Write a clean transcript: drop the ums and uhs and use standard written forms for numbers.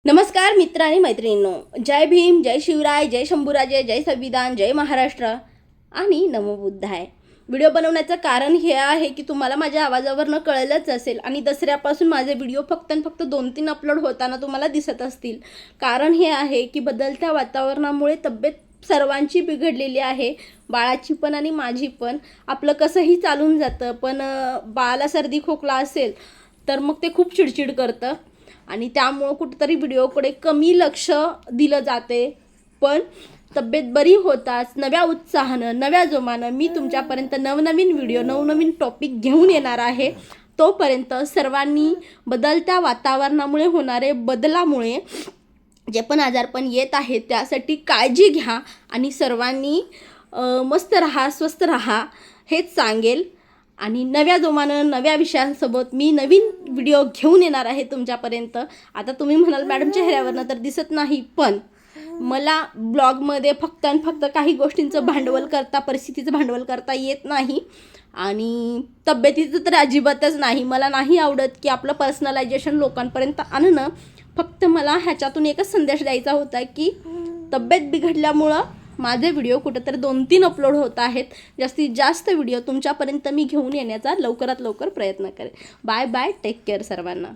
नमस्कार मित्र आणि मैत्रिणींनो, जय भीम, जय शिवराय, जय शंभूराजे, जय संविधान, जय महाराष्ट्र आणि नमो बुद्धाय. व्हिडिओ बनवण्याचं कारण हे आहे की तुम्हाला माझ्या आवाजावरनं कळलंच असेल आणि दसऱ्यापासून माझे व्हिडिओ फक्त 2-3 अपलोड होताना तुम्हाला दिसत असतील. कारण हे आहे की बदलत्या वातावरणामुळे तब्येत सर्वांची बिघडलेली आहे, बाळाची पण आणि माझी पण. आपलं कसंही चालून जातं, पण बाळाला सर्दी खोकला असेल तर मग ते खूप चिडचिड करतं आणि त्यामुळं कुठंतरी व्हिडिओकडे कमी लक्ष दिलं जाते. पण तब्येत बरी होताच नव्या उत्साहानं, नव्या जोमानं मी तुमच्यापर्यंत नवनवीन व्हिडिओ, नवनवीन टॉपिक घेऊन येणार आहे. तोपर्यंत सर्वांनी बदलत्या वातावरणामुळे होणारे बदलामुळे जे पण आजारपण येत आहेत त्यासाठी काळजी घ्या आणि सर्वांनी मस्त राहा, स्वस्थ राहा हेच सांगेल. आणि नव्या जोमानं नव्या विषयांसोबत मी नवीन व्हिडिओ घेऊन येणार आहे तुमच्यापर्यंत. आता तुम्ही म्हणाल मॅडम चेहऱ्यावरनं तर दिसत नाही, पण मला ब्लॉगमध्ये फक्त आणि फक्त काही गोष्टींचं भांडवल करता, परिस्थितीचं भांडवल करता येत नाही आणि तब्येतीचं तर अजिबातच नाही. मला नाही आवडत की आपलं पर्सनलायझेशन लोकांपर्यंत आणणं. फक्त मला ह्याच्यातून एकच संदेश द्यायचा होता की तब्येत बिघडल्यामुळं माझे व्हिडिओ कुठंतरी 2-3 अपलोड होत आहेत. जास्तीत जास्त व्हिडिओ तुमच्यापर्यंत मी घेऊन येण्याचा लवकरात लवकर प्रयत्न करेन. बाय बाय, टेक केअर सर्वांना.